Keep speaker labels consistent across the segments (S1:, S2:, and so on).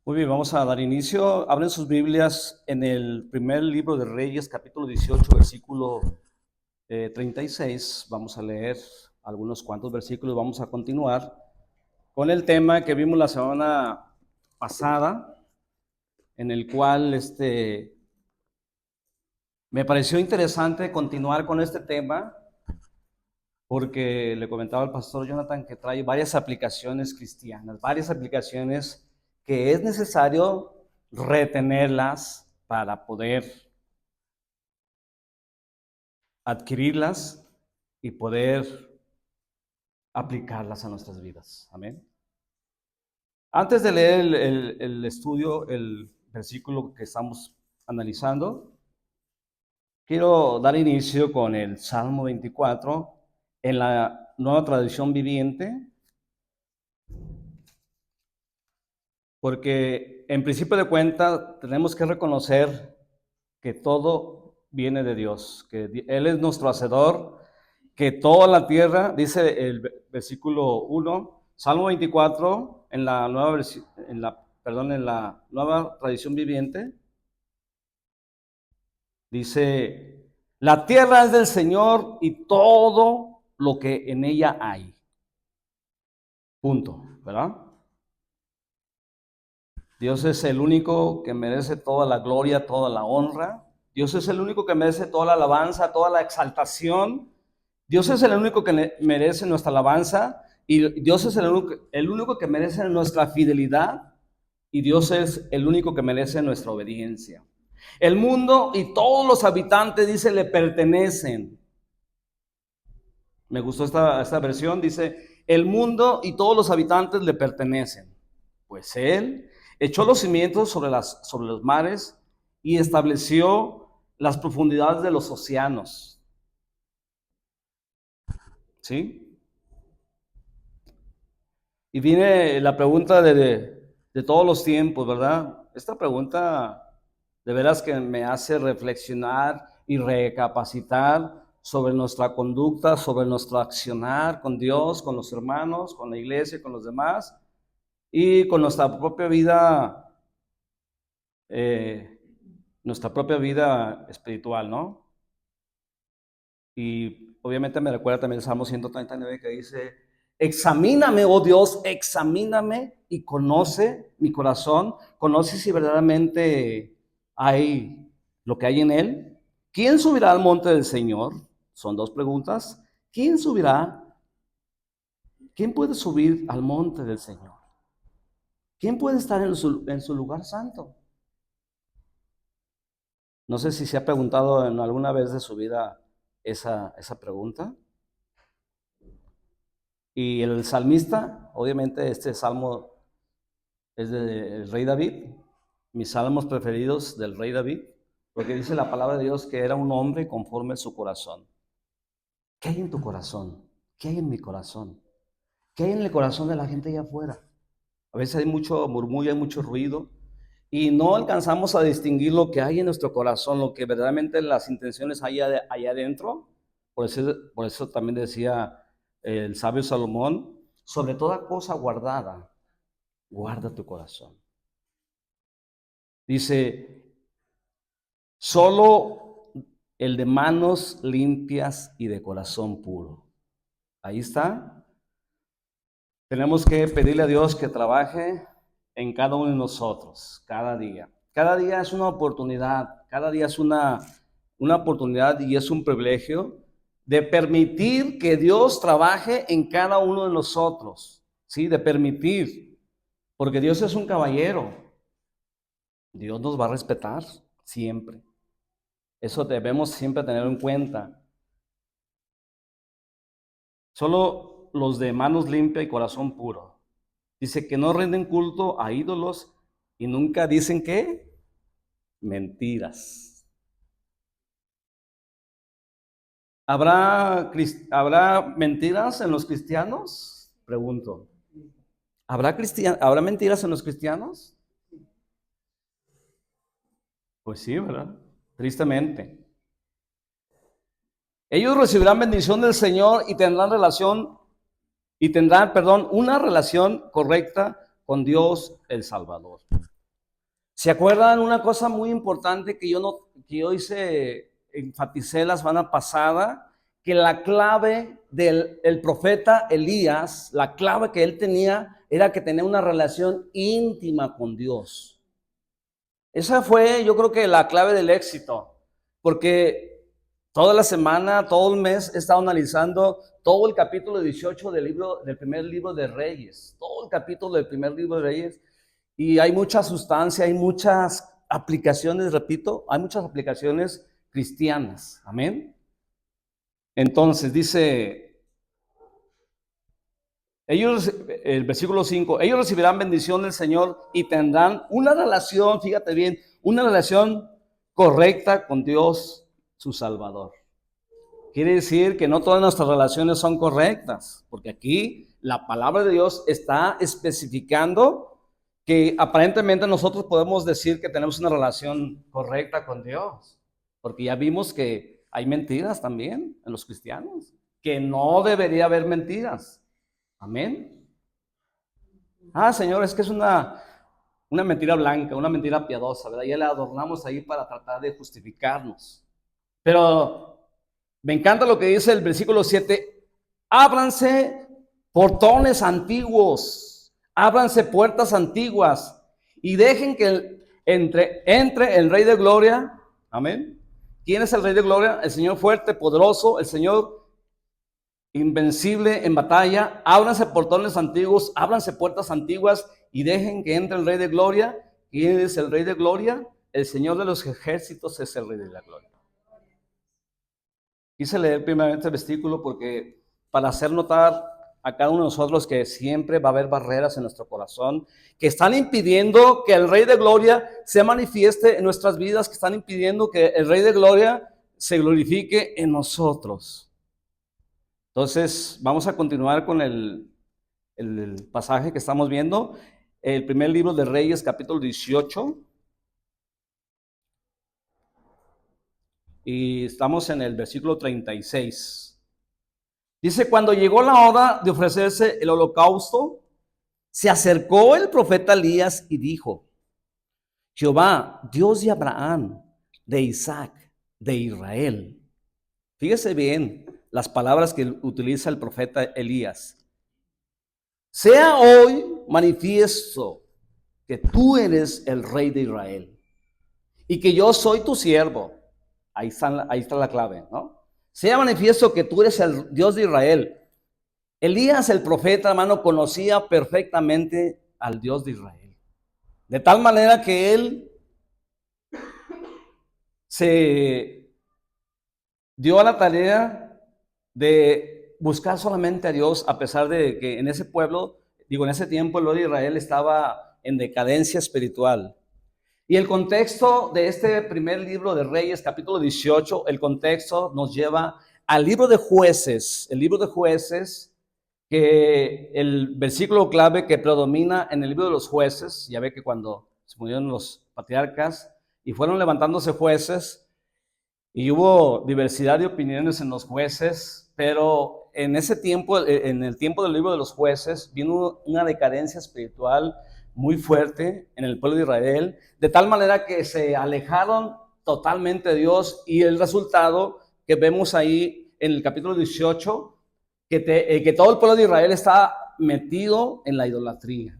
S1: Muy bien, vamos a dar inicio. Abren sus Biblias en el primer libro de Reyes, capítulo 18, versículo 36. Vamos a leer algunos cuantos versículos. Vamos a continuar con el tema que vimos la semana pasada, en el cual me pareció interesante continuar con este tema, porque le comentaba al pastor Jonathan que trae varias aplicaciones cristianas, varias aplicaciones que es necesario retenerlas para poder adquirirlas y poder aplicarlas a nuestras vidas. Amén. Antes de leer el estudio, el versículo que estamos analizando, quiero dar inicio con el Salmo 24 en la Nueva Traducción Viviente, porque en principio de cuenta tenemos que reconocer que todo viene de Dios, que Él es nuestro hacedor, que toda la tierra, dice el versículo 1, Salmo 24, en la nueva tradición viviente, dice, la tierra es del Señor y todo lo que en ella hay. Punto, ¿verdad? Dios es el único que merece toda la gloria, toda la honra. Dios es el único que merece toda la alabanza, toda la exaltación. Dios es el único que merece nuestra alabanza y Dios es el único que merece nuestra fidelidad y Dios es el único que merece nuestra obediencia. El mundo y todos los habitantes, dice, le pertenecen. Me gustó esta versión, dice, el mundo y todos los habitantes le pertenecen. Pues Él echó los cimientos sobre los mares y estableció las profundidades de los océanos. ¿Sí? Y viene la pregunta de todos los tiempos, ¿verdad? Esta pregunta de veras que me hace reflexionar y recapacitar sobre nuestra conducta, sobre nuestro accionar con Dios, con los hermanos, con la iglesia, con los demás y con eh, nuestra propia vida espiritual, ¿no? Y obviamente me recuerda también el Salmo 139 que dice, examíname, oh Dios, examíname y conoce mi corazón, conoce si verdaderamente hay lo que hay en él. ¿Quién subirá al monte del Señor? Son dos preguntas. ¿Quién subirá? ¿Quién puede subir al monte del Señor? ¿Quién puede estar en su lugar santo? No sé si se ha preguntado en alguna vez de su vida esa pregunta. Y el salmista, obviamente este salmo es del rey David, mis salmos preferidos del rey David, porque dice la palabra de Dios que era un hombre conforme a su corazón. ¿Qué hay en tu corazón? ¿Qué hay en mi corazón? ¿Qué hay en el corazón de la gente allá afuera? A veces hay mucho murmullo, hay mucho ruido y no alcanzamos a distinguir lo que hay en nuestro corazón, lo que verdaderamente las intenciones hay allá adentro. Por eso también decía el sabio Salomón, sobre toda cosa guardada, guarda tu corazón. Dice, solo el de manos limpias y de corazón puro. Ahí está. Tenemos que pedirle a Dios que trabaje en cada uno de nosotros, cada día. Cada día es una oportunidad, cada día es una oportunidad y es un privilegio de permitir que Dios trabaje en cada uno de nosotros, ¿sí? De permitir, porque Dios es un caballero. Dios nos va a respetar siempre. Eso debemos siempre tener en cuenta. Solo los de manos limpias y corazón puro. Dice que no rinden culto a ídolos y nunca dicen ¿qué? Mentiras. ¿Habrá mentiras en los cristianos? Pregunto. ¿Habrá mentiras en los cristianos? Pues sí, ¿verdad? Tristemente. Ellos recibirán bendición del Señor y tendrán, una relación correcta con Dios el Salvador. ¿Se acuerdan una cosa muy importante que yo enfaticé la semana pasada? Que la clave del el profeta Elías, la clave que él tenía era que tenía una relación íntima con Dios. Esa fue, yo creo que la clave del éxito, porque toda la semana, todo el mes he estado analizando todo el capítulo 18 del primer libro de Reyes, todo el capítulo del primer libro de Reyes, y hay mucha sustancia, hay muchas aplicaciones, repito, hay muchas aplicaciones cristianas, amén. Entonces dice, el versículo 5, ellos recibirán bendición del Señor y tendrán una relación, fíjate bien, una relación correcta con Dios, su Salvador. Quiere decir que no todas nuestras relaciones son correctas, porque aquí la palabra de Dios está especificando que aparentemente nosotros podemos decir que tenemos una relación correcta con Dios, porque ya vimos que hay mentiras también en los cristianos, que no debería haber mentiras. Amén. Señor, es que es una mentira blanca, una mentira piadosa, ¿verdad? Ya la adornamos ahí para tratar de justificarnos. Pero me encanta lo que dice el versículo 7. Ábranse portones antiguos, ábranse puertas antiguas y dejen que entre el Rey de Gloria. Amén. ¿Quién es el Rey de Gloria? El Señor fuerte, poderoso, el Señor invencible en batalla. Ábranse portones antiguos, ábranse puertas antiguas y dejen que entre el Rey de Gloria. ¿Quién es el Rey de Gloria? El Señor de los ejércitos es el Rey de la Gloria. Quise leer primeramente el versículo porque para hacer notar a cada uno de nosotros que siempre va a haber barreras en nuestro corazón que están impidiendo que el Rey de Gloria se manifieste en nuestras vidas, que están impidiendo que el Rey de Gloria se glorifique en nosotros. Entonces, vamos a continuar con el pasaje que estamos viendo. El primer libro de Reyes, capítulo 18. Y estamos en el versículo 36. Dice, cuando llegó la hora de ofrecerse el holocausto, se acercó el profeta Elías y dijo, Jehová, Dios de Abraham, de Isaac, de Israel. Fíjese bien las palabras que utiliza el profeta Elías. Sea hoy manifiesto que tú eres el Rey de Israel y que yo soy tu siervo. Ahí está la clave, ¿no? Sea manifiesto que tú eres el Dios de Israel. Elías, el profeta, hermano, conocía perfectamente al Dios de Israel. De tal manera que él se dio a la tarea de buscar solamente a Dios, a pesar de que en ese pueblo, en ese tiempo el pueblo de Israel estaba en decadencia espiritual. Y el contexto de este primer libro de Reyes, capítulo 18, el contexto nos lleva al libro de Jueces. El libro de Jueces, que el versículo clave que predomina en el libro de los jueces, ya ve que cuando se murieron los patriarcas y fueron levantándose jueces, y hubo diversidad de opiniones en los jueces, pero en ese tiempo, en el tiempo del libro de los jueces, vino una decadencia espiritual muy fuerte en el pueblo de Israel, de tal manera que se alejaron totalmente de Dios, y el resultado que vemos ahí en el capítulo 18, que todo el pueblo de Israel estaba metido en la idolatría.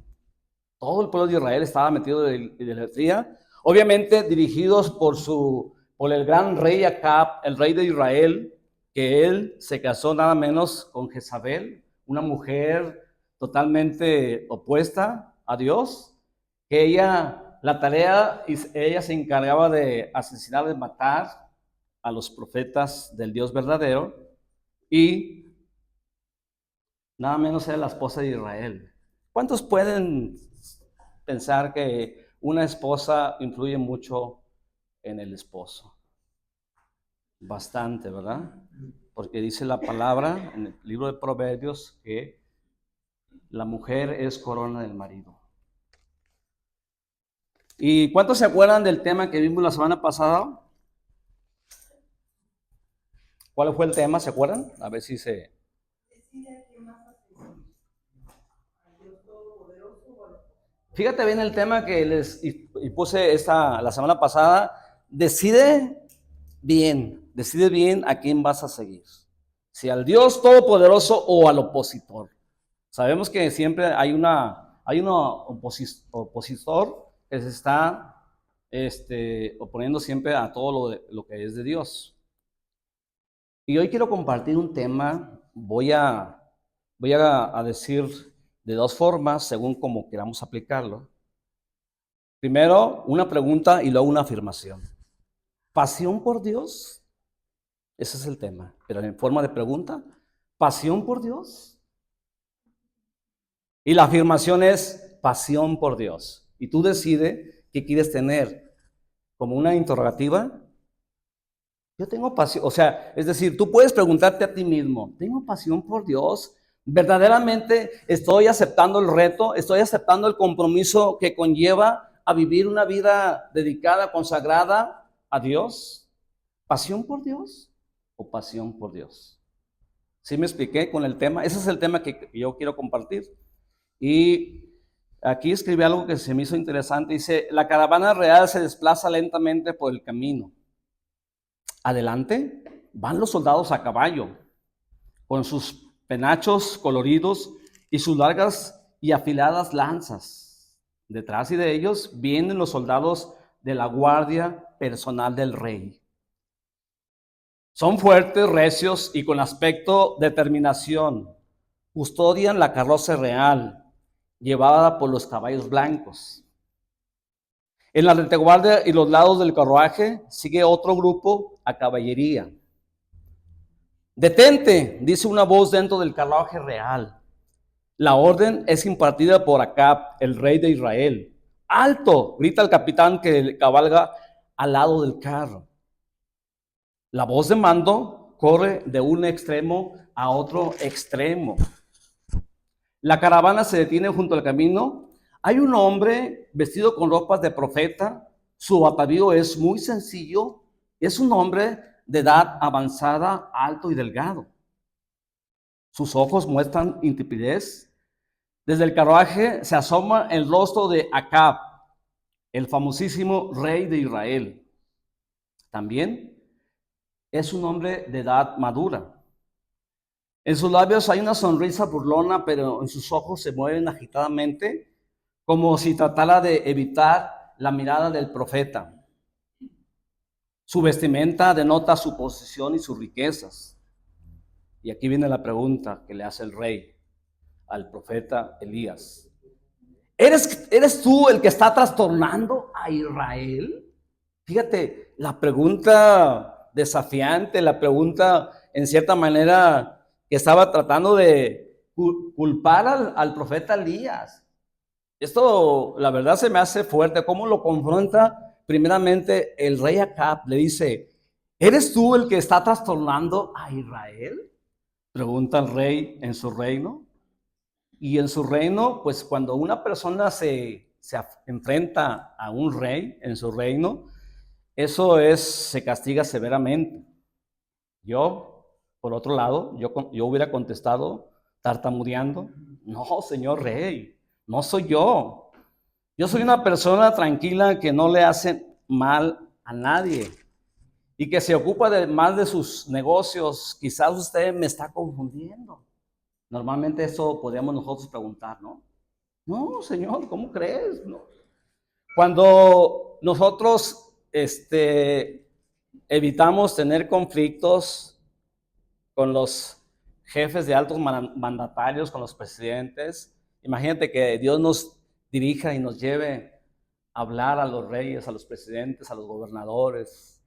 S1: Todo el pueblo de Israel estaba metido en la idolatría, obviamente dirigidos por el gran rey Acab, el rey de Israel, que él se casó nada menos con Jezabel, una mujer totalmente opuesta a Dios, que ella se encargaba de asesinar, de matar a los profetas del Dios verdadero, y nada menos era la esposa de Israel. ¿Cuántos pueden pensar que una esposa influye mucho en el esposo? Bastante, ¿verdad? Porque dice la palabra en el libro de Proverbios que la mujer es corona del marido. ¿Y cuántos se acuerdan del tema que vimos la semana pasada? ¿Cuál fue el tema? ¿Se acuerdan? A ver si se... Fíjate bien el tema que les y puse la semana pasada, decide bien a quién vas a seguir. Si al Dios Todopoderoso o al opositor. Sabemos que siempre hay un opositor que se está oponiendo siempre a todo lo que es de Dios. Y hoy quiero compartir un tema, voy a decir de dos formas, según como queramos aplicarlo. Primero, una pregunta y luego una afirmación. ¿Pasión por Dios? Ese es el tema, pero en forma de pregunta, ¿pasión por Dios? Y la afirmación es pasión por Dios. Y tú decides qué quieres tener, como una interrogativa. Yo tengo pasión, o sea, es decir, tú puedes preguntarte a ti mismo, ¿tengo pasión por Dios? ¿Verdaderamente estoy aceptando el reto? ¿Estoy aceptando el compromiso que conlleva a vivir una vida dedicada, consagrada a Dios? ¿Pasión por Dios o pasión por Dios? ¿Sí me expliqué con el tema? Ese es el tema que yo quiero compartir. Y aquí escribí algo que se me hizo interesante. Dice, la caravana real se desplaza lentamente por el camino. Adelante van los soldados a caballo, con sus penachos coloridos y sus largas y afiladas lanzas. Detrás de ellos vienen los soldados de la guardia personal del rey. Son fuertes, recios y con aspecto de determinación. Custodian la carroza real, llevada por los caballos blancos. En la retaguardia y los lados del carruaje sigue otro grupo a caballería. Detente, dice una voz dentro del carruaje real. La orden es impartida por Acab, el rey de Israel. ¡Alto!, grita el capitán que cabalga al lado del carro. La voz de mando corre de un extremo a otro extremo. La caravana se detiene junto al camino. Hay un hombre vestido con ropas de profeta. Su atavío es muy sencillo. Es un hombre de edad avanzada, alto y delgado. Sus ojos muestran intrepidez. Desde el carruaje se asoma el rostro de Acab, el famosísimo rey de Israel. También es un hombre de edad madura. En sus labios hay una sonrisa burlona, pero en sus ojos se mueven agitadamente, como si tratara de evitar la mirada del profeta. Su vestimenta denota su posición y sus riquezas. Y aquí viene la pregunta que le hace el rey al profeta Elías. ¿Eres tú el que está trastornando a Israel? Fíjate, la pregunta desafiante, la pregunta en cierta manera que estaba tratando de culpar al profeta Elías. Esto, la verdad, se me hace fuerte. ¿Cómo lo confronta? Primeramente, el rey Acab le dice, ¿eres tú el que está trastornando a Israel? Pregunta el rey en su reino. Y en su reino, pues cuando una persona se enfrenta a un rey en su reino, eso se castiga severamente. Yo, por otro lado, yo hubiera contestado tartamudeando, no, señor rey, no soy yo. Yo soy una persona tranquila que no le hace mal a nadie y que se ocupa más de sus negocios. Quizás usted me está confundiendo. Normalmente eso podríamos nosotros preguntar, ¿no? No, señor, ¿cómo crees? No. Cuando nosotros evitamos tener conflictos con los jefes de altos mandatarios, con los presidentes, imagínate que Dios nos dirija y nos lleve a hablar a los reyes, a los presidentes, a los gobernadores.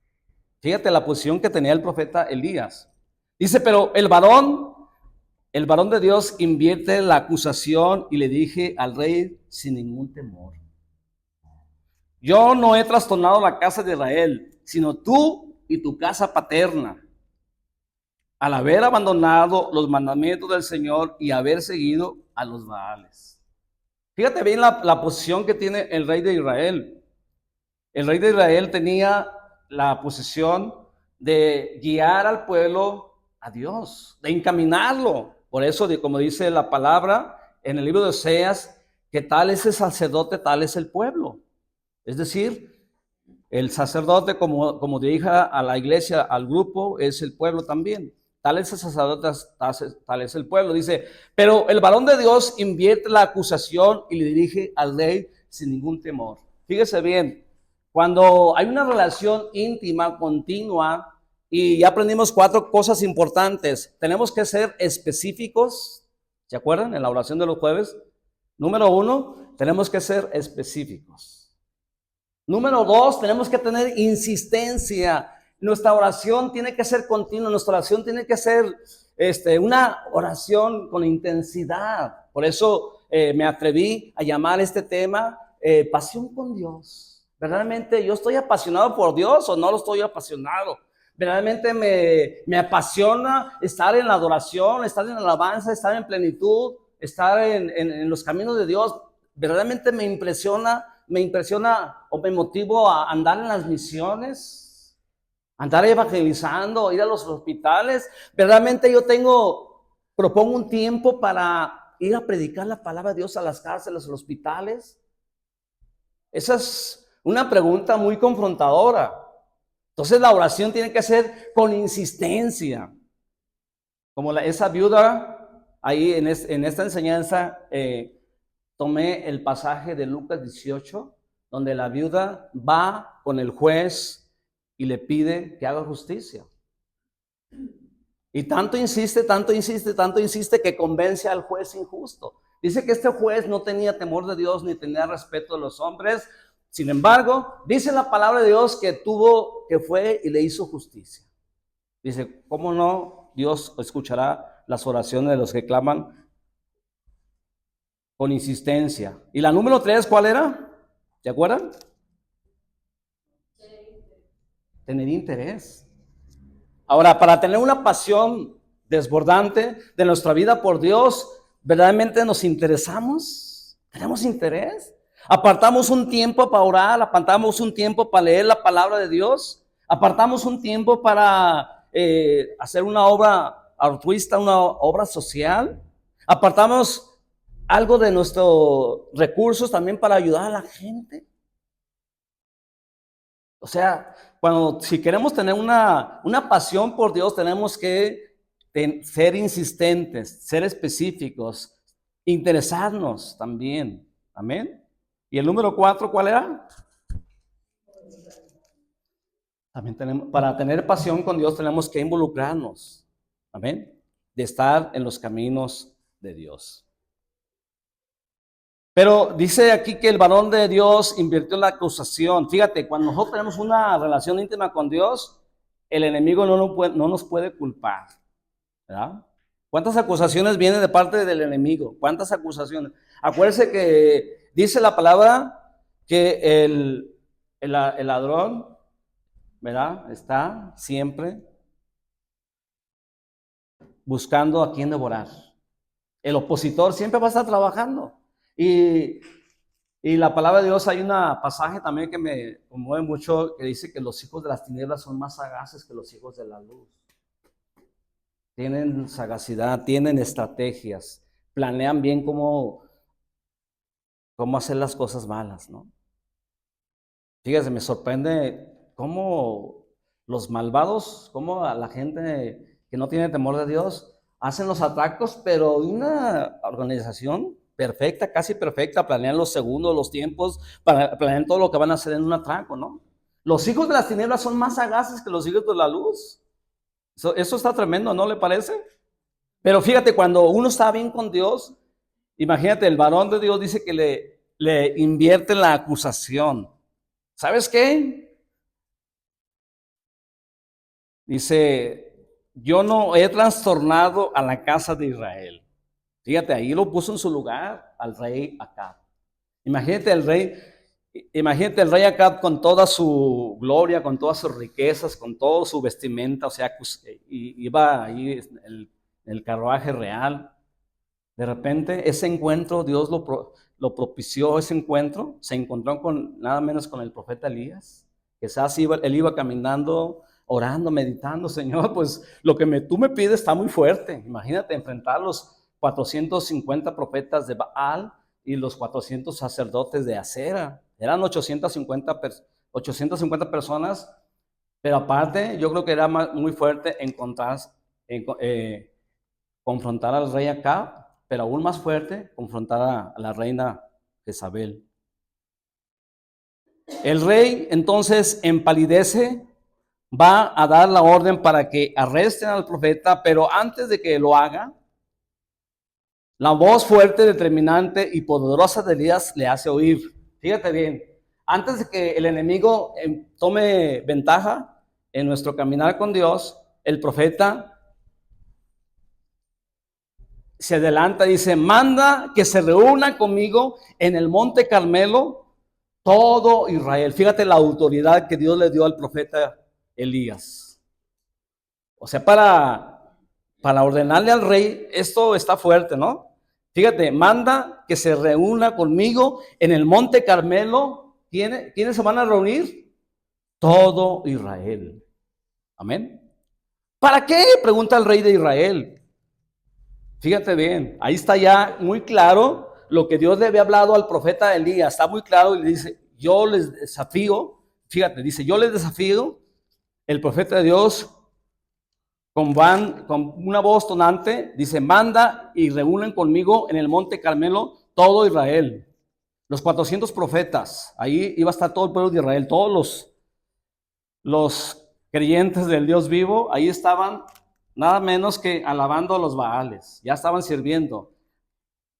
S1: Fíjate la posición que tenía el profeta Elías. Dice, pero el varón de Dios invierte la acusación y le dije al rey sin ningún temor. Yo no he trastornado la casa de Israel, sino tú y tu casa paterna, al haber abandonado los mandamientos del Señor y haber seguido a los Baales. Fíjate bien la posición que tiene el rey de Israel. El rey de Israel tenía la posición de guiar al pueblo a Dios, de encaminarlo. Por eso, como dice la palabra en el libro de Oseas, que tal es el sacerdote, tal es el pueblo. Es decir, el sacerdote, como dije a la iglesia, al grupo, es el pueblo también. Tal es el sacerdote, tal es el pueblo. Dice, pero el varón de Dios invierte la acusación y le dirige al rey sin ningún temor. Fíjese bien, cuando hay una relación íntima, continua, y ya aprendimos 4 cosas importantes. Tenemos que ser específicos. ¿Se acuerdan en la oración de los jueves? Número 1, tenemos que ser específicos. Número 2, tenemos que tener insistencia. Nuestra oración tiene que ser continua, nuestra oración tiene que ser una oración con intensidad. Por eso me atreví a llamar este tema pasión con Dios. ¿Verdaderamente yo estoy apasionado por Dios o no lo estoy apasionado? Verdaderamente me apasiona estar en la adoración, estar en la alabanza, estar en plenitud, estar en los caminos de Dios. Verdaderamente me impresiona o me motivo a andar en las misiones, andar evangelizando, ir a los hospitales. Verdaderamente propongo un tiempo para ir a predicar la palabra de Dios a las cárceles, a los hospitales. Esa es una pregunta muy confrontadora. Entonces la oración tiene que ser con insistencia. Como esa viuda, ahí en esta enseñanza, tomé el pasaje de Lucas 18, donde la viuda va con el juez y le pide que haga justicia. Y tanto insiste que convence al juez injusto. Dice que este juez no tenía temor de Dios ni tenía respeto de los hombres. Sin embargo, dice la palabra de Dios que fue y le hizo justicia. Dice, ¿cómo no? Dios escuchará las oraciones de los que claman con insistencia. Y la número 3, ¿cuál era? ¿Se acuerdan? Tener interés. Ahora, para tener una pasión desbordante de nuestra vida por Dios, ¿verdaderamente nos interesamos? ¿Tenemos interés? Apartamos un tiempo para orar, apartamos un tiempo para leer la palabra de Dios, apartamos un tiempo para hacer una obra altruista, una obra social, apartamos algo de nuestros recursos también para ayudar a la gente. O sea, si queremos tener una pasión por Dios, tenemos que ser insistentes, ser específicos, interesarnos también. Amén. ¿Y el número 4 cuál era? También para tener pasión con Dios tenemos que involucrarnos. Amén. De estar en los caminos de Dios. Pero dice aquí que el varón de Dios invirtió en la acusación. Fíjate, cuando nosotros tenemos una relación íntima con Dios, el enemigo no nos puede culpar, ¿verdad? ¿Cuántas acusaciones vienen de parte del enemigo? ¿Cuántas acusaciones? Acuérdense que dice la palabra que el ladrón, ¿verdad? Está siempre buscando a quién devorar. El opositor siempre va a estar trabajando. Y la palabra de Dios, hay un pasaje también que me conmueve mucho, que dice que los hijos de las tinieblas son más sagaces que los hijos de la luz. Tienen sagacidad, tienen estrategias, planean bien cómo hacer las cosas malas, ¿no? Fíjese, me sorprende cómo los malvados, cómo a la gente que no tiene temor de Dios, hacen los atracos, pero de una organización perfecta, casi perfecta, planean los segundos, los tiempos, planean todo lo que van a hacer en un atraco, ¿no? Los hijos de las tinieblas son más sagaces que los hijos de la luz. Eso está tremendo, ¿no le parece? Pero fíjate, cuando uno está bien con Dios, imagínate, el varón de Dios dice que le invierte la acusación. ¿Sabes qué? Dice, yo no he trastornado a la casa de Israel. Fíjate, ahí lo puso en su lugar al rey Acab. Imagínate el rey Acab con toda su gloria, con todas sus riquezas, con todo su vestimenta, o sea, iba ahí en el carruaje real. De repente, ese encuentro, Dios lo propició, ese encuentro, se encontró con nada menos con el profeta Elías. Quizás él iba caminando, orando, meditando, Señor, pues lo que tú me pides está muy fuerte. Imagínate enfrentar los 450 profetas de Baal y los 400 sacerdotes de Acera. Eran 850 personas, pero aparte yo creo que era muy fuerte confrontar al rey Acab, pero aún más fuerte confrontar a la reina Jezabel. El rey entonces empalidece, va a dar la orden para que arresten al profeta, pero antes de que lo haga, la voz fuerte, determinante y poderosa de Elías le hace oír. Fíjate bien, antes de que el enemigo tome ventaja en nuestro caminar con Dios, el profeta se adelanta y dice: manda que se reúna conmigo en el monte Carmelo todo Israel. Fíjate la autoridad que Dios le dio al profeta Elías. O sea, para ordenarle al rey, esto está fuerte, ¿no? Fíjate, manda que se reúna conmigo en el monte Carmelo. ¿Quiénes se van a reunir? Todo Israel. Amén. ¿Para qué? Pregunta el rey de Israel. Fíjate bien, ahí está ya muy claro lo que Dios le había hablado al profeta Elías. Está muy claro y le dice: yo les desafío. Fíjate, dice: yo les desafío. El profeta de Dios con una voz tonante dice: manda y reúnen conmigo en el monte Carmelo todo Israel. Los 400 profetas, ahí iba a estar todo el pueblo de Israel, todos los creyentes del Dios vivo, ahí estaban nada menos que alabando a los Baales, ya estaban sirviendo.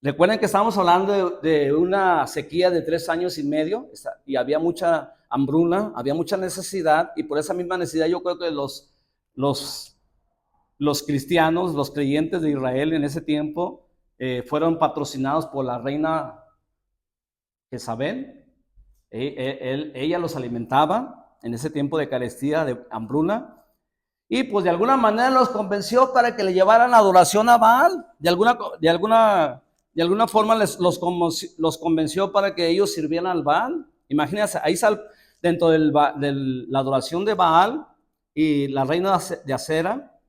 S1: Recuerden que estábamos hablando de una sequía de 3 años y medio y había mucha hambruna, había mucha necesidad, y por esa misma necesidad yo creo que los cristianos, los creyentes de Israel en ese tiempo fueron patrocinados por la reina Jezabel. Ella los alimentaba en ese tiempo de carestía, de hambruna, y pues de alguna manera los convenció para que le llevaran adoración a Baal. De alguna forma los convenció para que ellos sirvieran al Baal. Imagínense, ahí dentro de la adoración de Baal y la reina de Acera,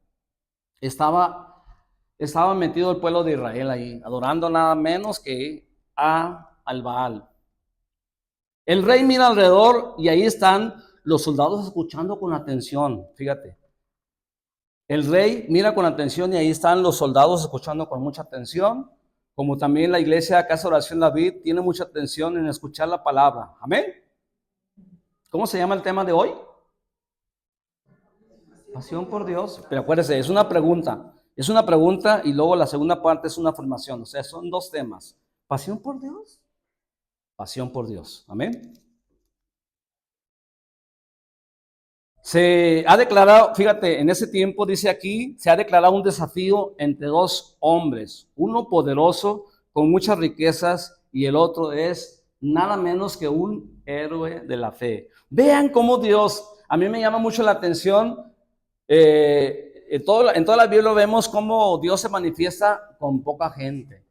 S1: estaba metido el pueblo de Israel ahí, adorando nada menos que al Baal. El rey mira alrededor y ahí están los soldados escuchando con atención. Fíjate, el rey mira con atención y ahí están los soldados escuchando con mucha atención, como también la iglesia Casa de Oración David tiene mucha atención en escuchar la palabra. Amén. ¿Cómo se llama el tema de hoy? Pasión por Dios. Pero acuérdese, es una pregunta y luego la segunda parte es una afirmación. O sea, son 2 temas. Pasión por Dios. Pasión por Dios. Amén. Se ha declarado, fíjate, en ese tiempo dice aquí, se ha declarado un desafío entre 2 hombres, uno poderoso con muchas riquezas y el otro es nada menos que un héroe de la fe. Vean cómo Dios, a mí me llama mucho la atención, en toda la Biblia vemos cómo Dios se manifiesta con poca gente.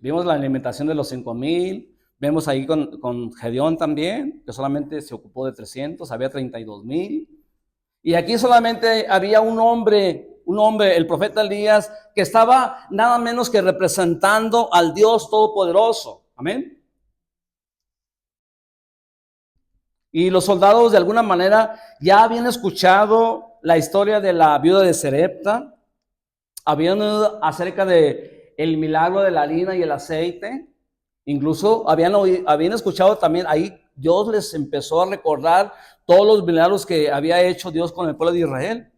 S1: Vimos la alimentación de los 5,000, vemos ahí con Gedeón también, que solamente se ocupó de 300, había 32,000. Y aquí solamente había un hombre, el profeta Elías, que estaba nada menos que representando al Dios Todopoderoso. Amén. Y los soldados de alguna manera ya habían escuchado la historia de la viuda de Sarepta, habían oído acerca de el milagro de la harina y el aceite, incluso habían escuchado también, ahí Dios les empezó a recordar todos los milagros que había hecho Dios con el pueblo de Israel.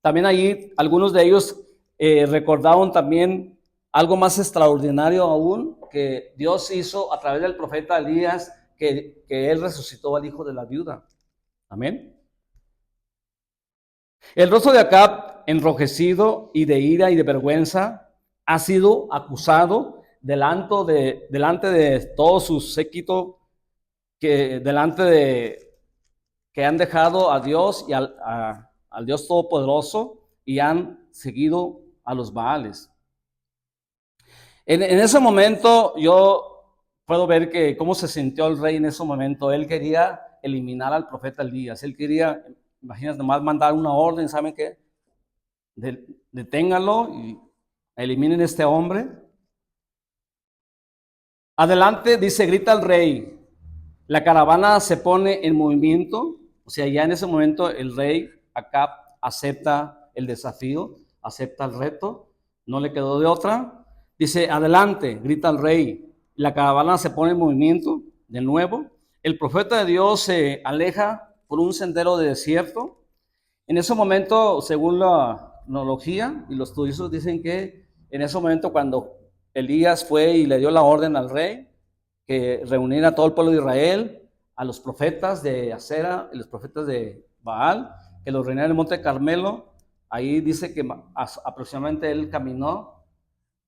S1: También ahí algunos de ellos recordaron también algo más extraordinario aún que Dios hizo a través del profeta Elías, que él resucitó al hijo de la viuda. Amén. El rostro de Acab, enrojecido y de ira y de vergüenza, ha sido acusado delante de todo su séquito, que han dejado a Dios y al Dios Todopoderoso y han seguido a los Baales. En ese momento yo puedo ver que cómo se sintió el rey en ese momento. Él quería eliminar al profeta Elías. Él quería, imagínate, nomás mandar una orden, ¿saben qué? Deténganlo y eliminen a este hombre. Adelante, dice, grita el rey. La caravana se pone en movimiento, o sea, ya en ese momento el rey Acab acepta el desafío, acepta el reto, no le quedó de otra. Dice, adelante, grita el rey. La caravana se pone en movimiento de nuevo. El profeta de Dios se aleja por un sendero de desierto. En ese momento, según la cronología y los estudiosos dicen que en ese momento cuando Elías fue y le dio la orden al rey que reuniera a todo el pueblo de Israel, a los profetas de Acera y los profetas de Baal, que los reuniera en el monte Carmelo, ahí dice que aproximadamente él caminó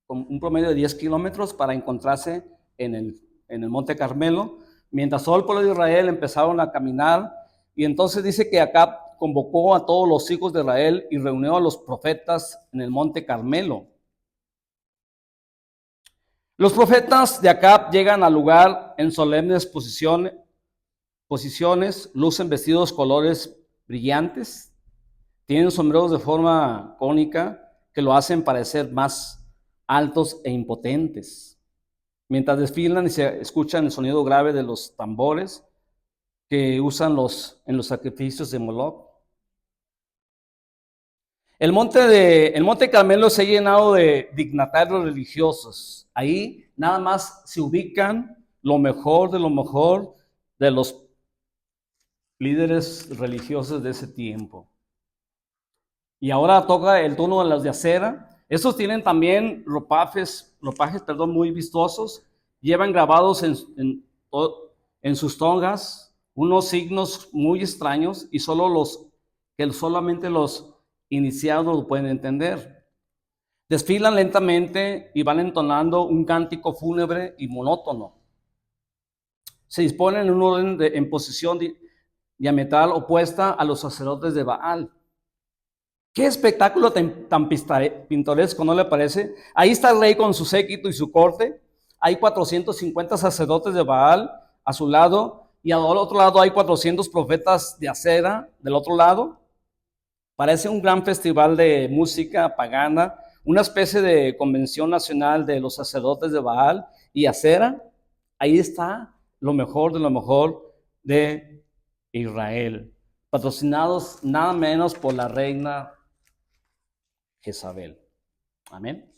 S1: con un promedio de 10 kilómetros para encontrarse en el monte Carmelo, mientras todo el pueblo de Israel empezaron a caminar, y entonces dice que Acab convocó a todos los hijos de Israel y reunió a los profetas en el monte Carmelo. Los profetas de Acab llegan al lugar en solemnes posiciones, lucen vestidos colores brillantes, tienen sombreros de forma cónica que lo hacen parecer más altos e impotentes. Mientras desfilan y se escuchan el sonido grave de los tambores que usan en los sacrificios de Moloch. El monte Carmelo se ha llenado de dignatarios religiosos. Ahí nada más se ubican lo mejor de los líderes religiosos de ese tiempo. Y ahora toca el turno de los de Acera. Estos tienen también ropajes muy vistosos. Llevan grabados en sus tongas unos signos muy extraños y solamente los iniciados lo pueden entender. Desfilan lentamente y van entonando un cántico fúnebre y monótono. Se disponen en un orden en posición diametral opuesta a los sacerdotes de Baal. Qué espectáculo tan pintoresco, ¿no le parece? Ahí está el rey con su séquito y su corte. Hay 450 sacerdotes de Baal a su lado y al otro lado hay 400 profetas de Acera del otro lado. Parece un gran festival de música pagana, una especie de convención nacional de los sacerdotes de Baal y Acera. Ahí está lo mejor de Israel, patrocinados nada menos por la reina Jezabel. Amén.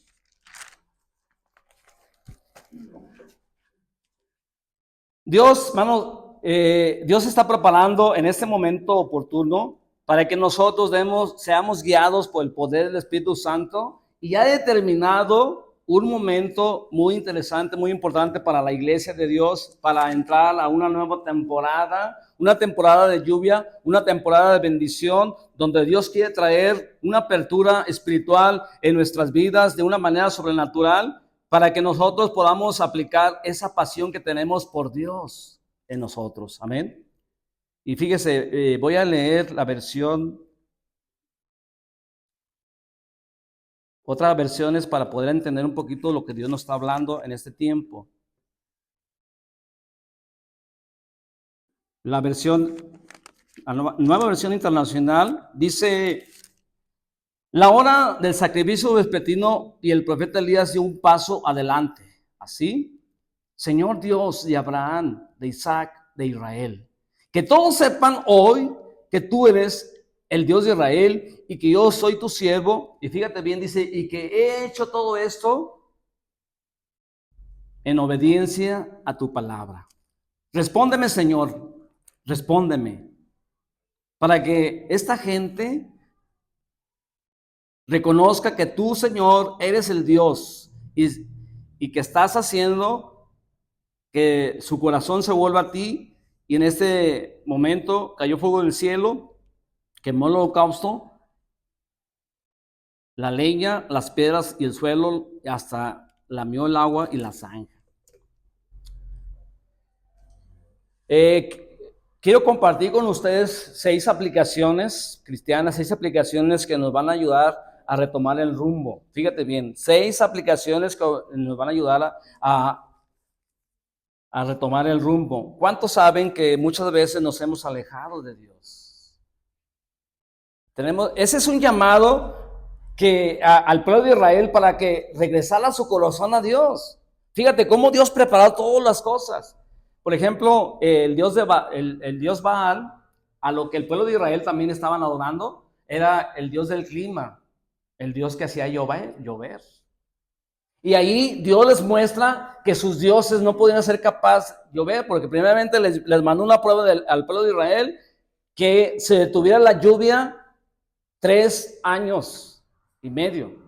S1: Dios, hermano, Dios está preparando en este momento oportuno para que nosotros seamos guiados por el poder del Espíritu Santo, y ha determinado un momento muy interesante, muy importante para la iglesia de Dios, para entrar a una nueva temporada, una temporada de lluvia, una temporada de bendición, donde Dios quiere traer una apertura espiritual en nuestras vidas de una manera sobrenatural, para que nosotros podamos aplicar esa pasión que tenemos por Dios en nosotros. Amén. Y fíjese, voy a leer la versión, otras versiones para poder entender un poquito lo que Dios nos está hablando en este tiempo. La nueva versión internacional dice: la hora del sacrificio vespertino y el profeta Elías dio un paso adelante. Así, Señor Dios de Abraham, de Isaac, de Israel, que todos sepan hoy que tú eres el Dios de Israel y que yo soy tu siervo. Y fíjate bien, dice, y que he hecho todo esto en obediencia a tu palabra. Respóndeme, Señor, respóndeme, para que esta gente reconozca que tú, Señor, eres el Dios y que estás haciendo que su corazón se vuelva a ti. Y en este momento cayó fuego del cielo, quemó el holocausto, la leña, las piedras y el suelo, hasta lamió el agua y la zanja. Quiero compartir con ustedes 6 aplicaciones cristianas, 6 aplicaciones que nos van a ayudar a retomar el rumbo. Fíjate bien, 6 aplicaciones que nos van a ayudar a retomar el rumbo. ¿Cuántos saben que muchas veces nos hemos alejado de Dios? Ese es un llamado al pueblo de Israel para que regresara su corazón a Dios. Fíjate cómo Dios preparó todas las cosas. Por ejemplo, el dios Baal, a lo que el pueblo de Israel también estaban adorando, era el dios del clima, el dios que hacía llover. Y ahí Dios les muestra que sus dioses no podían ser capaces de llover, porque primeramente les mandó una prueba al pueblo de Israel, que se detuviera la lluvia 3 años y medio.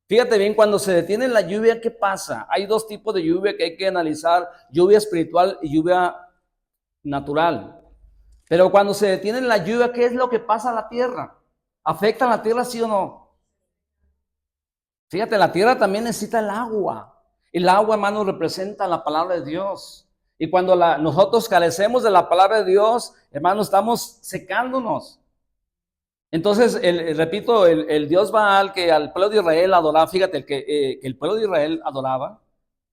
S1: Fíjate bien, cuando se detiene la lluvia, ¿qué pasa? Hay dos tipos de lluvia que hay que analizar: lluvia espiritual y lluvia natural. Pero cuando se detiene la lluvia, ¿qué es lo que pasa a la tierra? ¿Afecta a la tierra, sí o no? Fíjate, la tierra también necesita el agua. El agua, hermano, representa la palabra de Dios. Y cuando nosotros carecemos de la palabra de Dios, hermano, estamos secándonos. Entonces, repito, el Dios Baal que al pueblo de Israel adoraba, fíjate, que el pueblo de Israel adoraba,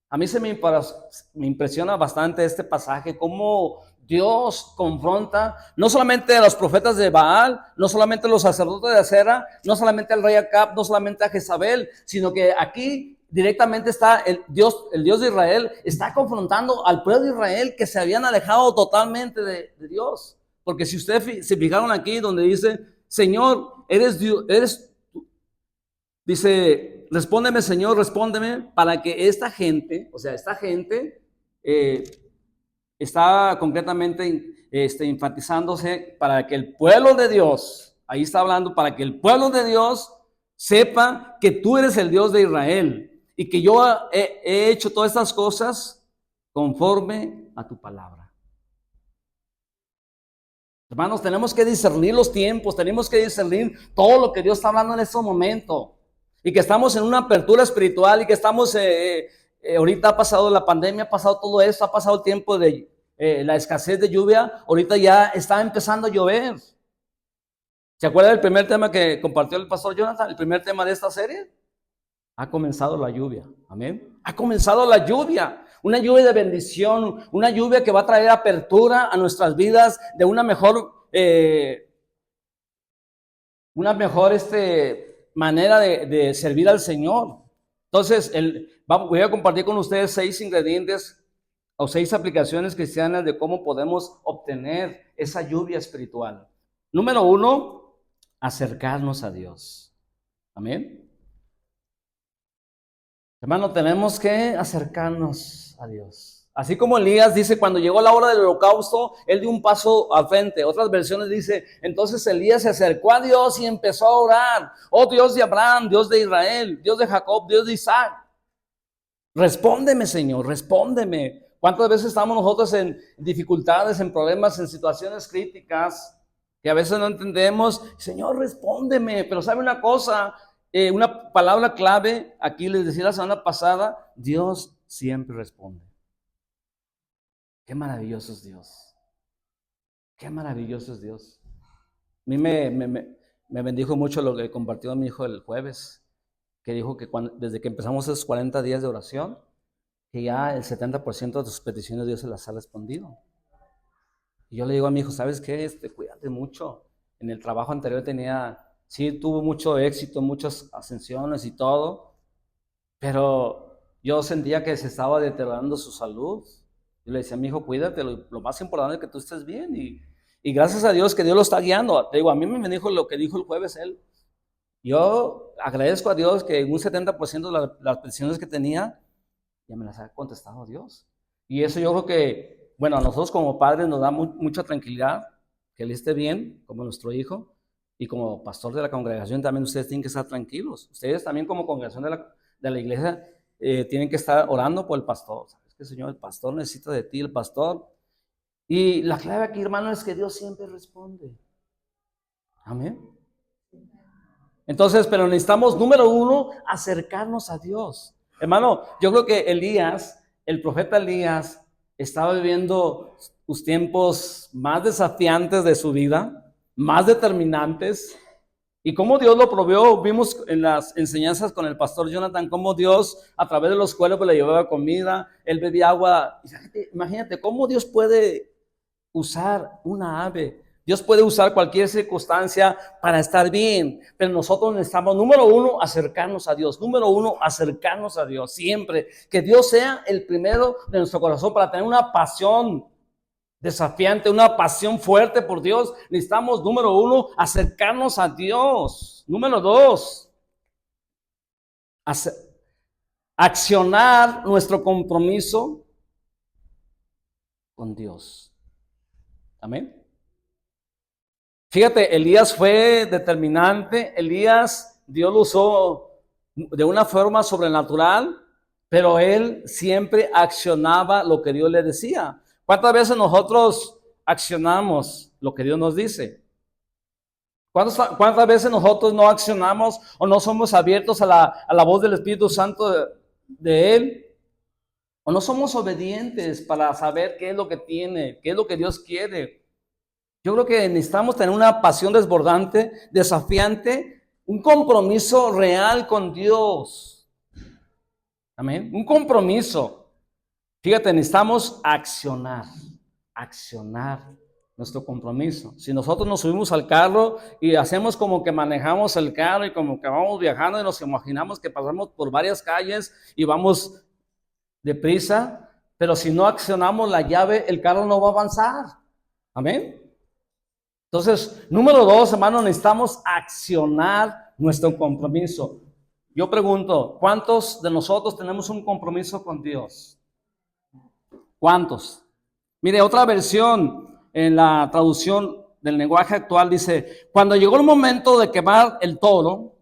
S1: a mí me impresiona bastante este pasaje, cómo Dios confronta no solamente a los profetas de Baal, no solamente a los sacerdotes de Acera, no solamente al rey Acab, no solamente a Jezabel, sino que aquí directamente está el Dios de Israel, está confrontando al pueblo de Israel que se habían alejado totalmente de Dios. Porque si ustedes se fijaron aquí donde dice, Señor, eres Dios, dice, respóndeme, Señor, respóndeme, para que esta gente, o sea, esta gente está concretamente enfatizándose para que el pueblo de Dios, ahí está hablando, para que el pueblo de Dios sepa que tú eres el Dios de Israel y que yo he hecho todas estas cosas conforme a tu palabra. Hermanos, tenemos que discernir los tiempos, tenemos que discernir todo lo que Dios está hablando en este momento. Y que estamos en una apertura espiritual y que estamos, ahorita ha pasado la pandemia, ha pasado todo esto, ha pasado el tiempo de la escasez de lluvia, ahorita ya está empezando a llover. ¿Se acuerdan del primer tema que compartió el pastor Jonathan? El primer tema de esta serie. Ha comenzado la lluvia, amén. Ha comenzado la lluvia, una lluvia de bendición, una lluvia que va a traer apertura a nuestras vidas de una mejor manera de servir al Señor. Entonces, voy a compartir con ustedes 6 ingredientes o 6 aplicaciones cristianas de cómo podemos obtener esa lluvia espiritual. Número 1, acercarnos a Dios. Amén. Hermano, tenemos que acercarnos a Dios. Así como Elías dice, cuando llegó la hora del holocausto, él dio un paso al frente. Otras versiones dice, entonces Elías se acercó a Dios y empezó a orar. Oh Dios de Abraham, Dios de Israel, Dios de Jacob, Dios de Isaac. Respóndeme, Señor, respóndeme. ¿Cuántas veces estamos nosotros en dificultades, en problemas, en situaciones críticas que a veces no entendemos? Señor, respóndeme. Pero ¿sabe una cosa? Una palabra clave, aquí les decía la semana pasada, Dios siempre responde. Qué maravilloso es Dios. Qué maravilloso es Dios. A mí me bendijo mucho lo que compartió mi hijo el jueves, que dijo que desde que empezamos esos 40 días de oración, que ya el 70% de tus peticiones Dios se las ha respondido. Y yo le digo a mi hijo, ¿sabes qué? Cuídate mucho. En el trabajo anterior sí tuvo mucho éxito, muchas ascensiones y todo, pero yo sentía que se estaba deteriorando su salud. Yo le decía a mi hijo, cuídate, lo más importante es que tú estés bien. Y gracias a Dios que Dios lo está guiando. Te digo, a mí me dijo lo que dijo el jueves él. Yo agradezco a Dios que un 70% de las peticiones que tenía, ya me las ha contestado Dios. Y eso yo creo que, bueno, a nosotros como padres nos da mucha tranquilidad, que él esté bien, como nuestro hijo. Y como pastor de la congregación también ustedes tienen que estar tranquilos. Ustedes también como congregación de la iglesia tienen que estar orando por el pastor. ¿Sabes qué, Señor? El pastor necesita de ti, el pastor. Y la clave aquí, hermano, es que Dios siempre responde. Amén. Entonces, pero necesitamos, número 1, acercarnos a Dios. Hermano, yo creo que el profeta Elías, estaba viviendo los tiempos más desafiantes de su vida, más determinantes, y cómo Dios lo proveó. Vimos en las enseñanzas con el pastor Jonathan cómo Dios a través de los cuervos le llevaba comida, él bebía agua. Imagínate cómo Dios puede usar una ave. Dios puede usar cualquier circunstancia para estar bien, pero nosotros necesitamos, número uno, acercarnos a Dios. Número uno, acercarnos a Dios siempre. Que Dios sea el primero de nuestro corazón para tener una pasión desafiante, una pasión fuerte por Dios. Necesitamos, número uno, acercarnos a Dios. Número dos, accionar nuestro compromiso con Dios. Amén. Fíjate, Elías fue determinante. Elías, Dios lo usó de una forma sobrenatural, pero él siempre accionaba lo que Dios le decía. ¿Cuántas veces nosotros accionamos lo que Dios nos dice? ¿Cuántas veces nosotros no accionamos o no somos abiertos a la voz del Espíritu Santo de Él? ¿O no somos obedientes para saber qué es lo que tiene, qué es lo que Dios quiere? Yo creo que necesitamos tener una pasión desbordante, desafiante, un compromiso real con Dios. Amén. Un compromiso. Fíjate, necesitamos accionar nuestro compromiso. Si nosotros nos subimos al carro y hacemos como que manejamos el carro y como que vamos viajando y nos imaginamos que pasamos por varias calles y vamos deprisa, pero si no accionamos la llave, el carro no va a avanzar. Amén. Entonces, número dos, hermano, necesitamos accionar nuestro compromiso. Yo pregunto, ¿cuántos de nosotros tenemos un compromiso con Dios? ¿Cuántos? Mire, otra versión en la traducción del lenguaje actual dice, cuando llegó el momento de quemar el toro,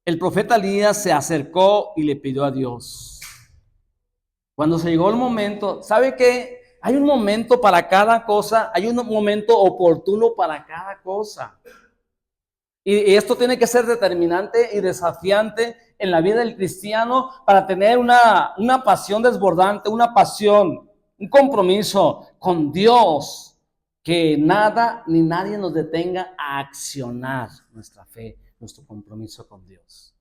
S1: el profeta Elías se acercó y le pidió a Dios. Cuando se llegó el momento, ¿sabe qué? Hay un momento para cada cosa, hay un momento oportuno para cada cosa. Y esto tiene que ser determinante y desafiante en la vida del cristiano para tener una pasión desbordante, una pasión, un compromiso con Dios, que nada ni nadie nos detenga a accionar nuestra fe, nuestro compromiso con Dios.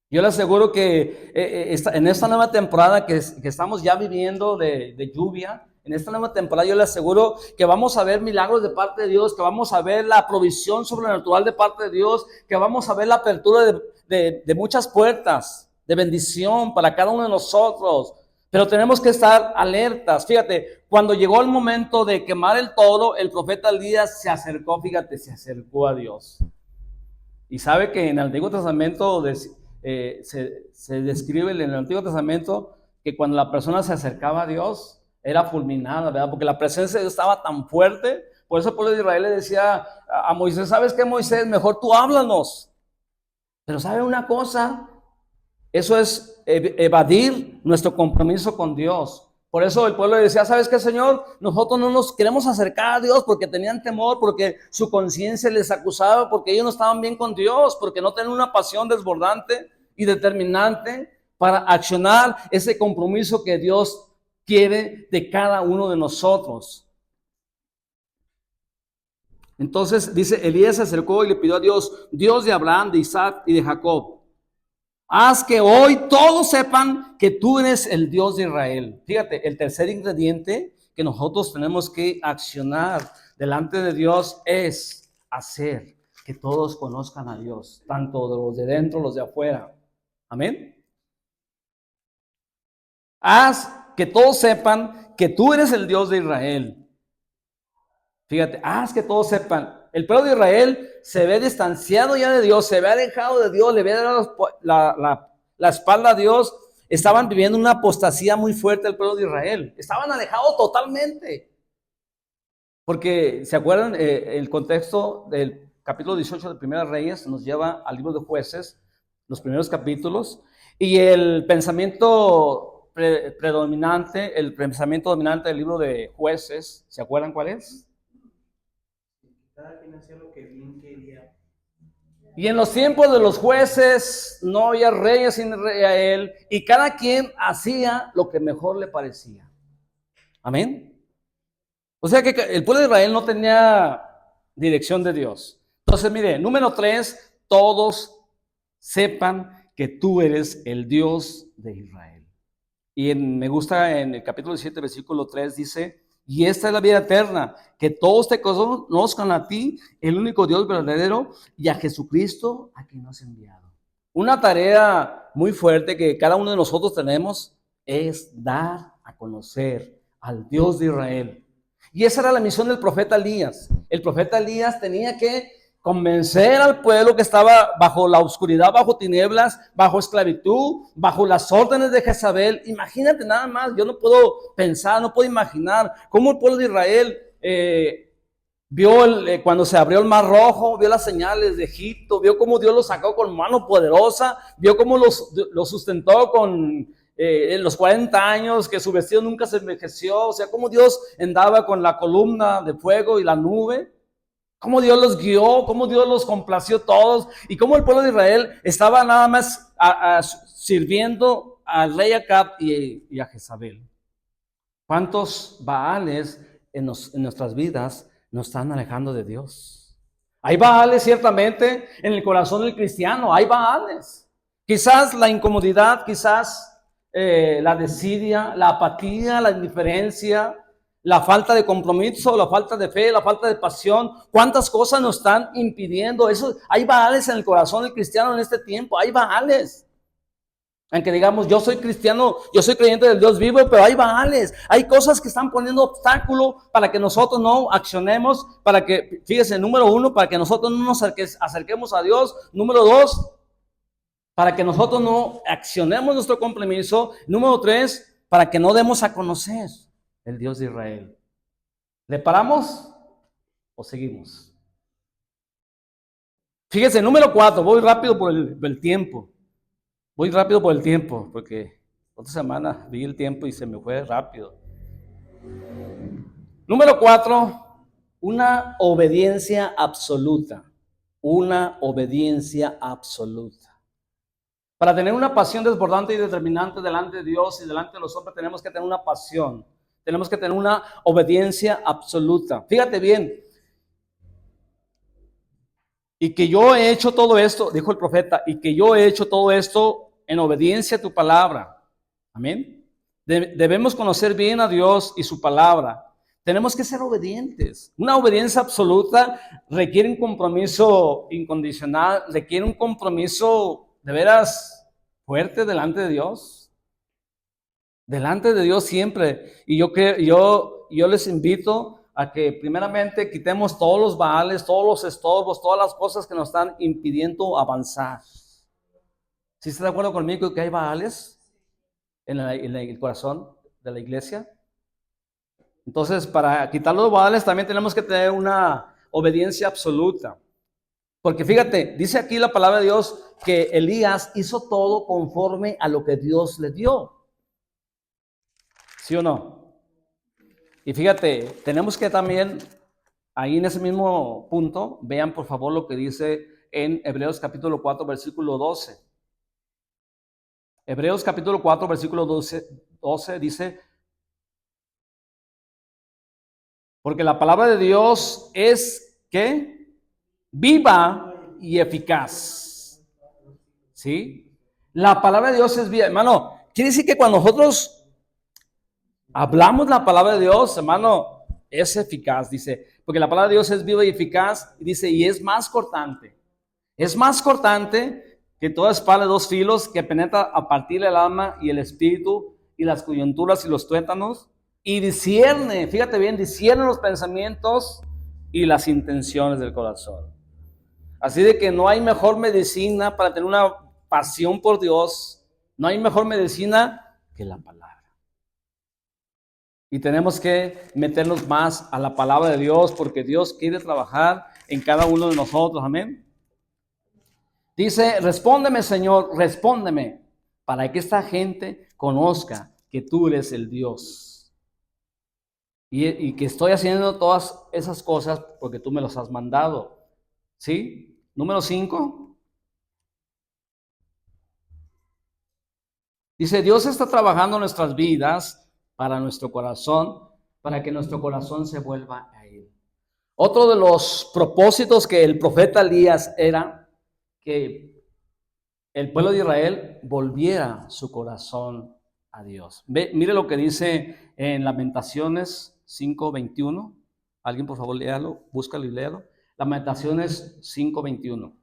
S1: Yo le aseguro que en esta nueva temporada que estamos ya viviendo de lluvia, en esta nueva temporada yo le aseguro que vamos a ver milagros de parte de Dios, que vamos a ver la provisión sobrenatural de parte de Dios, que vamos a ver la apertura de muchas puertas de bendición para cada uno de nosotros. Pero tenemos que estar alertas. Fíjate, cuando llegó el momento de quemar el toro, el profeta Elías se acercó a Dios. Y sabe que en el Antiguo Testamento se describe en el Antiguo Testamento que cuando la persona se acercaba a Dios era fulminada, ¿verdad? Porque la presencia de Dios estaba tan fuerte. Por eso el pueblo de Israel le decía a Moisés, ¿sabes qué, Moisés? Mejor tú háblanos. Pero ¿sabe una cosa? Eso es evadir nuestro compromiso con Dios. Por eso el pueblo le decía, ¿sabes qué, Señor? Nosotros no nos queremos acercar a Dios porque tenían temor, porque su conciencia les acusaba, porque ellos no estaban bien con Dios, porque no tenían una pasión desbordante y determinante para accionar ese compromiso que Dios quiere de cada uno de nosotros. Entonces dice, Elías se acercó y le pidió a Dios, Dios de Abraham, de Isaac y de Jacob, haz que hoy todos sepan que tú eres el Dios de Israel. Fíjate, el tercer ingrediente que nosotros tenemos que accionar delante de Dios es hacer que todos conozcan a Dios, tanto de los de dentro, los de afuera. Amén. Haz que todos sepan que tú eres el Dios de Israel. Fíjate, haz que todos sepan. El pueblo de Israel se ve distanciado ya de Dios, se ve alejado de Dios, le ve dado la espalda a Dios. Estaban viviendo una apostasía muy fuerte el pueblo de Israel. Estaban alejados totalmente. Porque, ¿se acuerdan? El contexto del capítulo 18 de Primera Reyes nos lleva al libro de Jueces, los primeros capítulos. Y el pensamiento predominante, el pensamiento dominante del libro de Jueces, ¿se acuerdan cuál es? Cada quien hacía lo que bien quería. Y en los tiempos de los jueces no había reyes en Israel y cada quien hacía lo que mejor le parecía. Amén. O sea que el pueblo de Israel no tenía dirección de Dios. Entonces, mire, número 3, todos sepan que tú eres el Dios de Israel. Y me gusta en el capítulo 17, versículo 3, dice, Y esta es la vida eterna, que todos te conozcan a ti, el único Dios verdadero, y a Jesucristo a quien nos has enviado. Una tarea muy fuerte que cada uno de nosotros tenemos es dar a conocer al Dios de Israel. Y esa era la misión del profeta Elías. El profeta Elías tenía que convencer al pueblo que estaba bajo la oscuridad, bajo tinieblas, bajo esclavitud, bajo las órdenes de Jezabel. Imagínate nada más, yo no puedo pensar, no puedo imaginar cómo el pueblo de Israel vio cuando se abrió el Mar Rojo, vio las señales de Egipto, vio cómo Dios los sacó con mano poderosa, vio cómo los sustentó con en los 40 años, que su vestido nunca se envejeció, o sea, cómo Dios andaba con la columna de fuego y la nube. Cómo Dios los guió, cómo Dios los complació todos y cómo el pueblo de Israel estaba nada más sirviendo al rey Acab y a Jezabel. ¿Cuántos Baales en nuestras vidas nos están alejando de Dios? Hay Baales ciertamente en el corazón del cristiano, hay Baales. Quizás la incomodidad, quizás la desidia, la apatía, la indiferencia, la falta de compromiso, la falta de fe, la falta de pasión. ¿Cuántas cosas nos están impidiendo eso? Hay Baales en el corazón del cristiano en este tiempo, hay Baales. Aunque digamos, yo soy cristiano, yo soy creyente del Dios vivo, pero hay Baales, hay cosas que están poniendo obstáculo para que nosotros no accionemos, para que, fíjese, número uno, para que nosotros no nos acerquemos a Dios. Número dos, para que nosotros no accionemos nuestro compromiso. Número tres, para que no demos a conocer el Dios de Israel. ¿Le paramos o seguimos? Fíjese, número 4, voy rápido por el tiempo. Voy rápido por el tiempo, porque otra semana vi el tiempo y se me fue rápido. Número 4, una obediencia absoluta. Una obediencia absoluta. Para tener una pasión desbordante y determinante delante de Dios y delante de los hombres, tenemos que tener una pasión. Tenemos que tener una obediencia absoluta. Fíjate bien. Y que yo he hecho todo esto, dijo el profeta, y que yo he hecho todo esto en obediencia a tu palabra. Amén. Debemos conocer bien a Dios y su palabra. Tenemos que ser obedientes. Una obediencia absoluta requiere un compromiso incondicional, requiere un compromiso de veras fuerte delante de Dios. Delante de Dios siempre. Y yo les invito a que primeramente quitemos todos los Baales, todos los estorbos, todas las cosas que nos están impidiendo avanzar. ¿Sí está de acuerdo conmigo que hay Baales en el corazón de la iglesia? Entonces, para quitar los Baales también tenemos que tener una obediencia absoluta. Porque fíjate, dice aquí la palabra de Dios que Elías hizo todo conforme a lo que Dios le dio. ¿Sí o no? Y fíjate, tenemos que también, ahí en ese mismo punto, vean por favor lo que dice en Hebreos capítulo 4, versículo 12. Hebreos capítulo 4, versículo 12 dice, porque la palabra de Dios es, ¿qué? Viva y eficaz. ¿Sí? La palabra de Dios es viva. Hermano, quiere decir que cuando nosotros hablamos la palabra de Dios, hermano, es eficaz, dice, porque la palabra de Dios es viva y eficaz, y dice, y es más cortante. Es más cortante que toda espada de dos filos que penetra a partir del alma y el espíritu y las coyunturas y los tuétanos, y discierne, fíjate bien, discierne los pensamientos y las intenciones del corazón. Así de que no hay mejor medicina para tener una pasión por Dios, no hay mejor medicina que la palabra. Y tenemos que meternos más a la palabra de Dios porque Dios quiere trabajar en cada uno de nosotros, amén. Dice, respóndeme Señor, respóndeme, para que esta gente conozca que tú eres el Dios. Y que estoy haciendo todas esas cosas porque tú me los has mandado. ¿Sí? Número 5. Dice, Dios está trabajando en nuestras vidas para nuestro corazón, para que nuestro corazón se vuelva a Él. Otro de los propósitos que el profeta Elías era que el pueblo de Israel volviera su corazón a Dios. Mire lo que dice en Lamentaciones 5:21. Alguien por favor léalo, búscalo y léalo. Lamentaciones 5:21.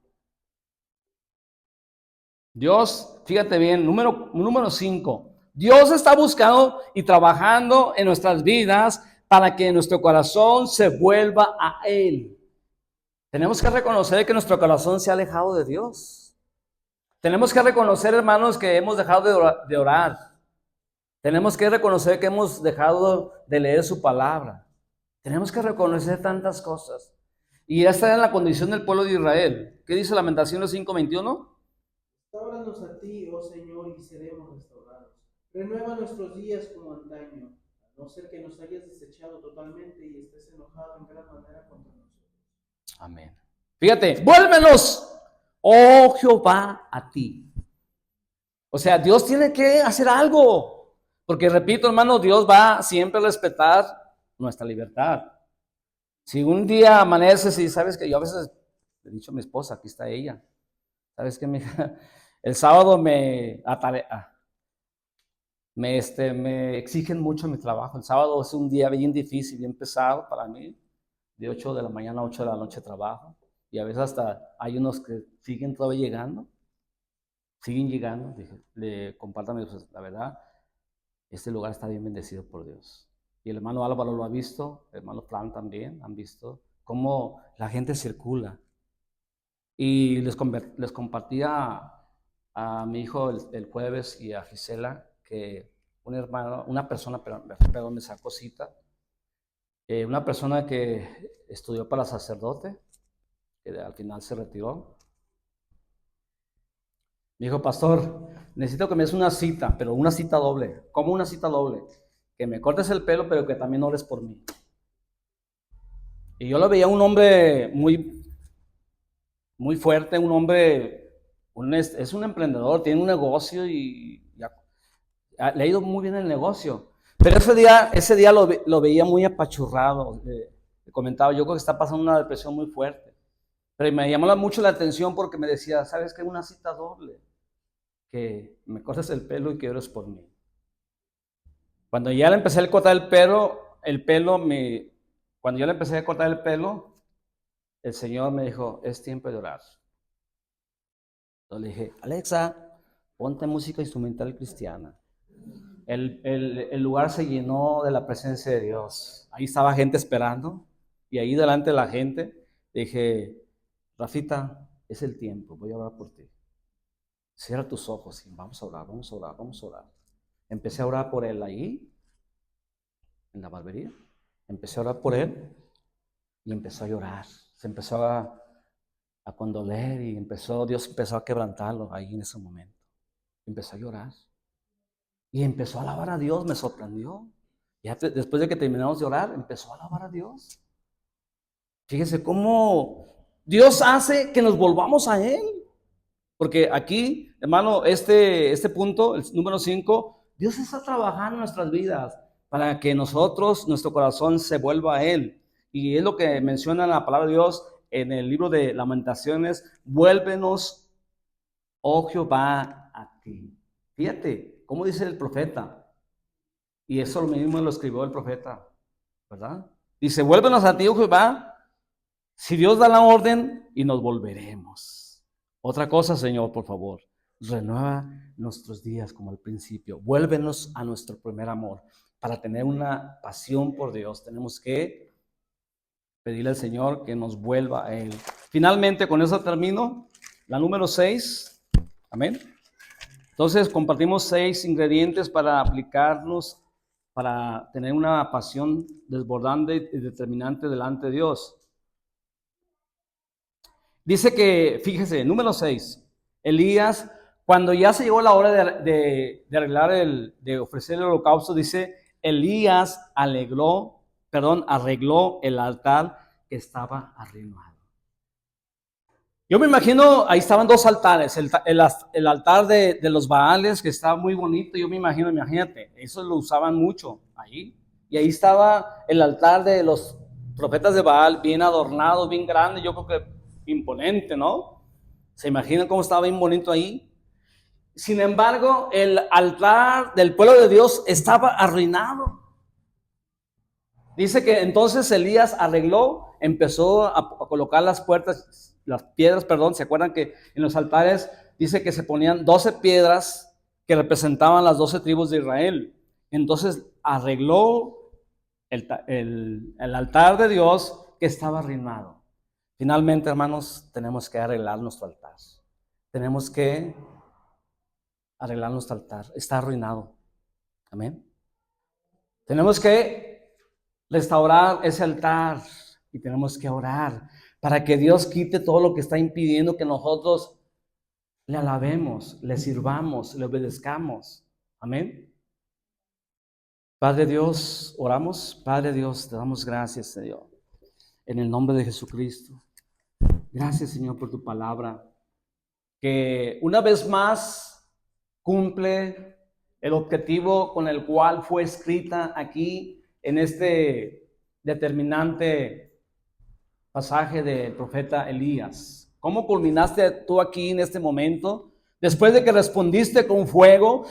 S1: Dios, fíjate bien, número 5. Dios está buscando y trabajando en nuestras vidas para que nuestro corazón se vuelva a Él. Tenemos que reconocer que nuestro corazón se ha alejado de Dios. Tenemos que reconocer, hermanos, que hemos dejado de orar. Tenemos que reconocer que hemos dejado de leer su palabra. Tenemos que reconocer tantas cosas. Y esta es la condición del pueblo de Israel. ¿Qué dice Lamentaciones 5:21?
S2: Restauranos a ti, oh Señor, y seremos restaurados. Renueva nuestros días como antaño, a no ser que nos hayas desechado totalmente y estés enojado en gran manera contra nosotros.
S1: Amén. Fíjate, vuélvenos, oh Jehová, a ti. O sea, Dios tiene que hacer algo. Porque repito, hermano, Dios va siempre a respetar nuestra libertad. Si un día amaneces y sabes que yo a veces le he dicho a mi esposa, aquí está ella, sabes que el sábado me exigen mucho mi trabajo. El sábado es un día bien difícil, bien pesado para mí. De 8 de la mañana a 8 de la noche trabajo. Y a veces hasta hay unos que siguen todavía llegando. Siguen llegando. Le comparto la verdad. Este lugar está bien bendecido por Dios. Y el hermano Álvaro lo ha visto, el hermano Fran también han visto cómo la gente circula. Y les compartía a mi hijo el jueves y a Gisela que una persona, perdón, me sacó cita, una persona que estudió para sacerdote, que al final se retiró. Me dijo, pastor, necesito que me des una cita, pero una cita doble. ¿Cómo una cita doble? Que me cortes el pelo, pero que también ores por mí. Y yo lo veía un hombre muy, muy fuerte, un hombre, es un emprendedor, tiene un negocio y le ha ido muy bien el negocio. Pero ese día lo veía muy apachurrado. Le comentaba, yo creo que está pasando una depresión muy fuerte. Pero me llamó mucho la atención porque me decía, ¿sabes qué? Una cita doble. Que me cortes el pelo y que ores por mí. Cuando ya le empecé a cortar cuando yo le empecé a cortar el pelo, el Señor me dijo, es tiempo de orar. Entonces le dije, Alexa, ponte música instrumental cristiana. El lugar se llenó de la presencia de Dios. Ahí estaba gente esperando y ahí delante de la gente dije, Rafita, es el tiempo, voy a orar por ti. Cierra tus ojos y vamos a orar, vamos a orar, vamos a orar. Empecé a orar por él ahí, en la barbería. Empecé a orar por él y empezó a llorar. Se empezó a condoler y Dios empezó a quebrantarlo ahí en ese momento. Empezó a llorar y empezó a alabar a Dios, me sorprendió. Ya después de que terminamos de orar, empezó a alabar a Dios. Fíjese cómo Dios hace que nos volvamos a Él. Porque aquí, hermano, este punto, el número 5, Dios está trabajando en nuestras vidas para que nuestro corazón se vuelva a Él. Y es lo que menciona la palabra de Dios en el libro de Lamentaciones, vuélvenos, oh Jehová, a ti. Fíjate, ¿cómo dice el profeta? Y eso lo mismo lo escribió el profeta, ¿verdad? Dice, vuélvenos a ti, oh Jehová, si Dios da la orden y nos volveremos. Otra cosa, Señor, por favor, renueva nuestros días como al principio. Vuélvenos a nuestro primer amor. Para tener una pasión por Dios, tenemos que pedirle al Señor que nos vuelva a Él. Finalmente, con eso termino. La número 6. Amén. Entonces, compartimos 6 ingredientes para aplicarnos, para tener una pasión desbordante y determinante delante de Dios. Dice que, fíjese, número 6, Elías, cuando ya se llegó la hora de arreglar de ofrecer el holocausto, dice, Elías arregló el altar que estaba arruinado. Yo me imagino, ahí estaban 2 altares, el altar de los Baales, que estaba muy bonito, yo me imagino, imagínate, eso lo usaban mucho ahí, y ahí estaba el altar de los profetas de Baal, bien adornado, bien grande, yo creo que imponente, ¿no? ¿Se imaginan cómo estaba bien bonito ahí? Sin embargo, el altar del pueblo de Dios estaba arruinado. Dice que entonces Elías arregló, empezó a colocar las piedras, perdón. ¿Se acuerdan que en los altares dice que se ponían 12 piedras que representaban las 12 tribus de Israel? Entonces arregló el altar de Dios que estaba arruinado. Finalmente, hermanos, tenemos que arreglar nuestro altar. Tenemos que arreglar nuestro altar. Está arruinado. Amén. Tenemos que restaurar ese altar y tenemos que orar para que Dios quite todo lo que está impidiendo que nosotros le alabemos, le sirvamos, le obedezcamos. Amén. Padre Dios, oramos. Padre Dios, te damos gracias, Señor, en el nombre de Jesucristo. Gracias, Señor, por tu palabra, que una vez más cumple el objetivo con el cual fue escrita aquí en este determinante pasaje del profeta Elías. ¿Cómo culminaste tú aquí en este momento? Después de que respondiste con fuego,